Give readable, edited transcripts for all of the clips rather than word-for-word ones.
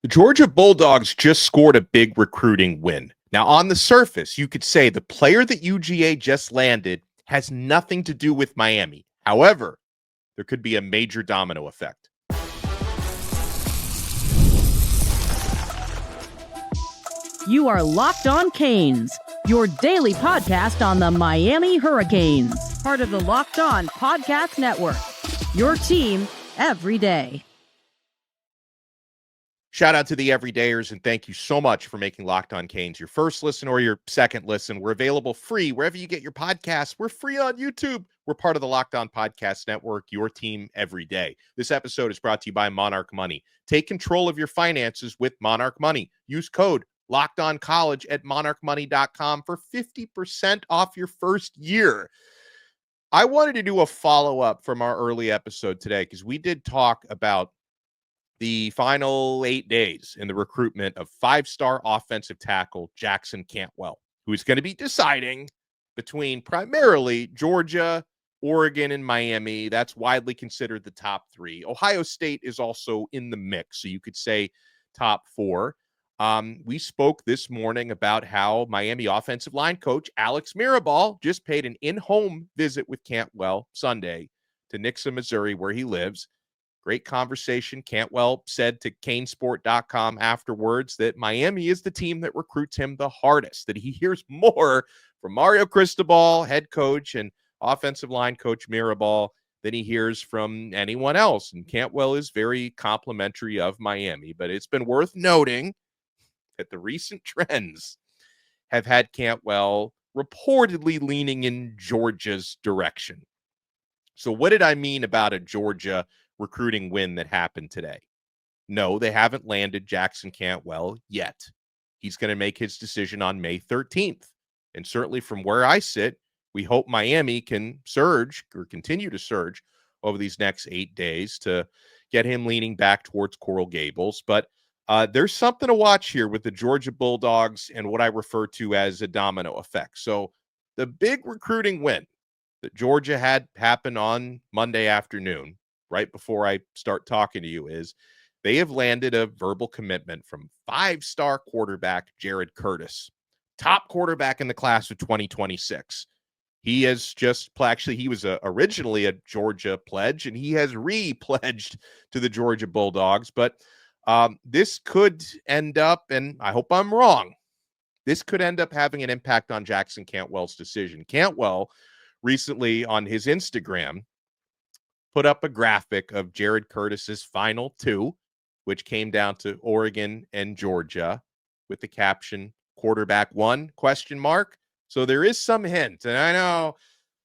The Georgia Bulldogs just scored a big recruiting win. Now, on the surface, you could say the player that UGA just landed has nothing to do with Miami. However, there could be a major domino effect. You are Locked On Canes, your daily podcast on the Miami Hurricanes, part of the Locked On Podcast Network, your team every day. Shout out to the everydayers, and thank you so much for making Locked On Canes your first listen or your second listen. We're available free wherever you get your podcasts. We're free on YouTube. We're part of the Locked On Podcast Network, your team every day. This episode is brought to you by Monarch Money. Take control of your finances with Monarch Money. Use code LOCKEDONCollege at monarchmoney.com for 50% off your first year. I wanted to do a follow-up from our early episode today because we did talk about the final 8 days in the recruitment of five-star offensive tackle Jackson Cantwell, who's going to be deciding between primarily Georgia, Oregon, and Miami. That's widely considered the top three. Ohio State is also in the mix, so you could say top four. We spoke this morning about how Miami offensive line coach Alex Mirabal just paid an in-home visit with Cantwell Sunday to Nixa, Missouri, where he lives. Great conversation. Cantwell said to Canesport.com afterwards that Miami is the team that recruits him the hardest, that he hears more from Mario Cristobal, head coach, and offensive line coach Mirabal than he hears from anyone else. And Cantwell is very complimentary of Miami, but it's been worth noting that the recent trends have had Cantwell reportedly leaning in Georgia's direction. So what did I mean about a Georgia recruiting win that happened today? No, they haven't landed Jackson Cantwell yet. He's going to make his decision on May 13th. And certainly from where I sit, we hope Miami can surge or continue to surge over these next 8 days to get him leaning back towards Coral Gables. But there's something to watch here with the Georgia Bulldogs and what I refer to as a domino effect. So the big recruiting win that Georgia had happen on Monday afternoon, right before I start talking to you, is they have landed a verbal commitment from five-star quarterback Jared Curtis, top quarterback in the class of 2026. He has just actually he was originally a Georgia pledge, and he has re-pledged to the Georgia Bulldogs. But this could end up, and I hope I'm wrong, this could end up having an impact on Jackson Cantwell's decision. Cantwell recently on his Instagram put up a graphic of Jared Curtis's final two, which came down to Oregon and Georgia, with the caption quarterback one ? So there is some hint. And I know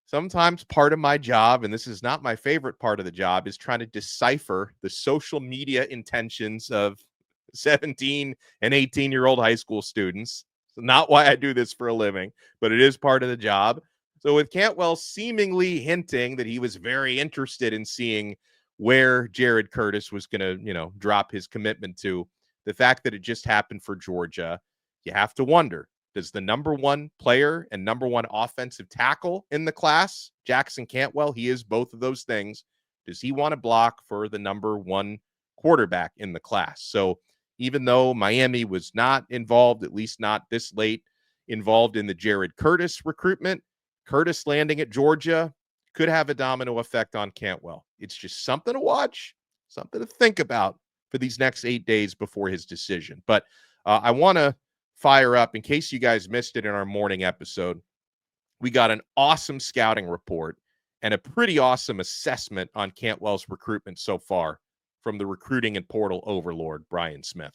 sometimes part of my job, and this is not my favorite part of the job, is trying to decipher the social media intentions of 17 and 18-year-old high school students. It's not why I do this for a living, but it is part of the job. So with Cantwell seemingly hinting that he was very interested in seeing where Jared Curtis was going to, drop his commitment to, the fact that it just happened for Georgia, you have to wonder, does the number one player and number one offensive tackle in the class, Jackson Cantwell, he is both of those things, does he want to block for the number one quarterback in the class? So even though Miami was not involved, at least not this late, involved in the Jared Curtis recruitment, Curtis landing at Georgia could have a domino effect on Cantwell. It's just something to watch, something to think about for these next 8 days before his decision. But I want to fire up, in case you guys missed it in our morning episode, we got an awesome scouting report and a pretty awesome assessment on Cantwell's recruitment so far from the recruiting and portal overlord, Brian Smith.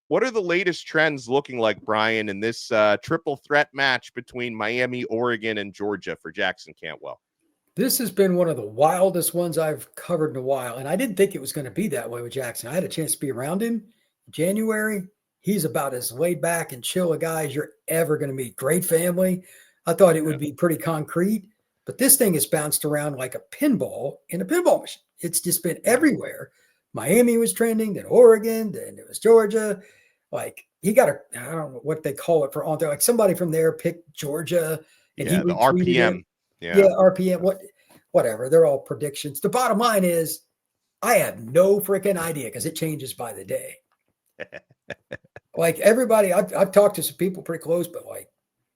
What are the latest trends looking like, Brian, in this triple threat match between Miami, Oregon, and Georgia for Jackson Cantwell? This has been one of the wildest ones I've covered in a while, and I didn't think it was going to be that way with Jackson. I had a chance to be around him in January. He's about as laid back and chill a guy as you're ever going to meet. Great family. I thought it would be pretty concrete, but this thing has bounced around like a pinball in a pinball machine. It's just been everywhere. Miami was trending, then Oregon, then it was Georgia. Like he got I don't know what they call it for on there. Like somebody from there picked Georgia, and he the RPM. Yeah, RPM. Whatever. They're all predictions. The bottom line is, I have no freaking idea because it changes by the day. Like everybody, I've talked to some people pretty close, but like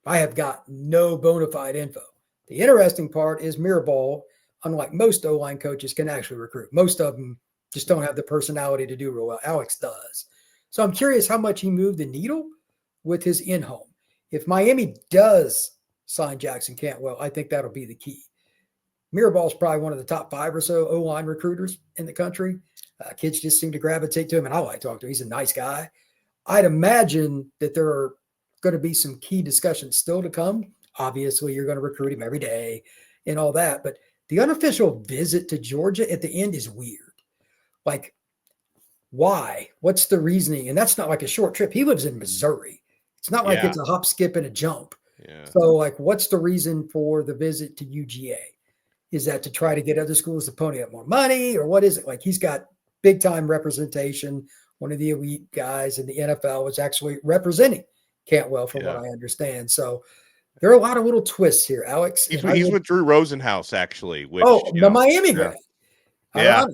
I have got no bona fide info. The interesting part is Mirabal, unlike most O-line coaches, can actually recruit. Most of them just don't have the personality to do real well. Alex does. So I'm curious how much he moved the needle with his in-home. If Miami does sign Jackson Cantwell, I think that'll be the key. Mirabal's probably one of the top 5 or so O-line recruiters in the country. Kids just seem to gravitate to him, and I like talking to him. He's a nice guy. I'd imagine that there are going to be some key discussions still to come. Obviously, you're going to recruit him every day and all that. But the unofficial visit to Georgia at the end is weird. Like, why? What's the reasoning? And that's not like a short trip. He lives in Missouri. It's not like it's a hop, skip, and a jump. Yeah. So, like, what's the reason for the visit to UGA? Is that to try to get other schools to pony up more money, or what is it? Like, he's got big time representation. One of the elite guys in the NFL was actually representing Cantwell, from what I understand. So there are a lot of little twists here, Alex. He's with Drew Rosenhaus, actually. Which, the Miami grad. Yeah.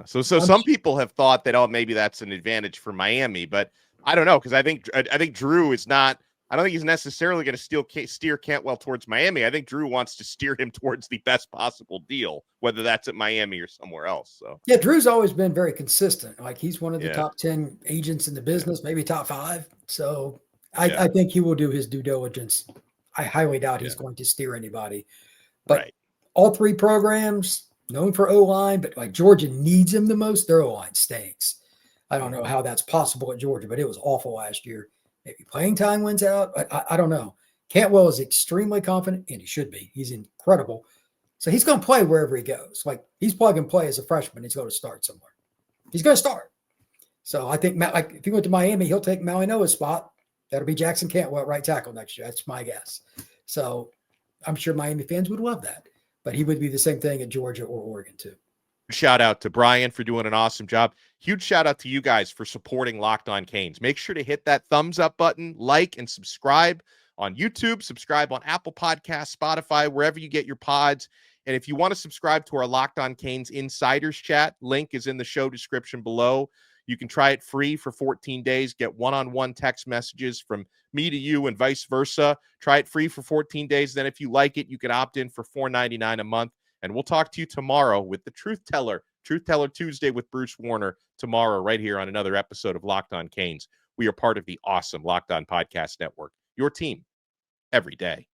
So some people have thought that, maybe that's an advantage for Miami, but I don't know, because I think Drew is not. I don't think he's necessarily going to steer Cantwell towards Miami. I think Drew wants to steer him towards the best possible deal, whether that's at Miami or somewhere else. So yeah, Drew's always been very consistent. Like, he's one of the top 10 agents in the business, maybe top 5. So I think he will do his due diligence. I highly doubt he's going to steer anybody. But all 3 programs known for O-line, but like Georgia needs him the most. Their O-line stinks. I don't know how that's possible at Georgia, but it was awful last year. Maybe playing time wins out. I don't know. Cantwell is extremely confident, and he should be. He's incredible. So he's going to play wherever he goes. Like, he's plug and play as a freshman. He's going to start somewhere. He's going to start. So I think, like, if he went to Miami, he'll take Malinois's spot. That'll be Jackson Cantwell, right tackle next year. That's my guess. So I'm sure Miami fans would love that. But he would be the same thing at Georgia or Oregon, too. Shout out to Brian for doing an awesome job. Huge shout out to you guys for supporting Locked On Canes. Make sure to hit that thumbs up button, like, and subscribe on YouTube, subscribe on Apple Podcasts, Spotify, wherever you get your pods. And if you want to subscribe to our Locked On Canes Insiders chat, link is in the show description below. You can try it free for 14 days, get one-on-one text messages from me to you and vice versa. Try it free for 14 days. Then if you like it, you can opt in for $4.99 a month. And we'll talk to you tomorrow with the Truth Teller Tuesday with Bruce Warner tomorrow, right here on another episode of Locked On Canes. We are part of the awesome Locked On Podcast Network, your team every day.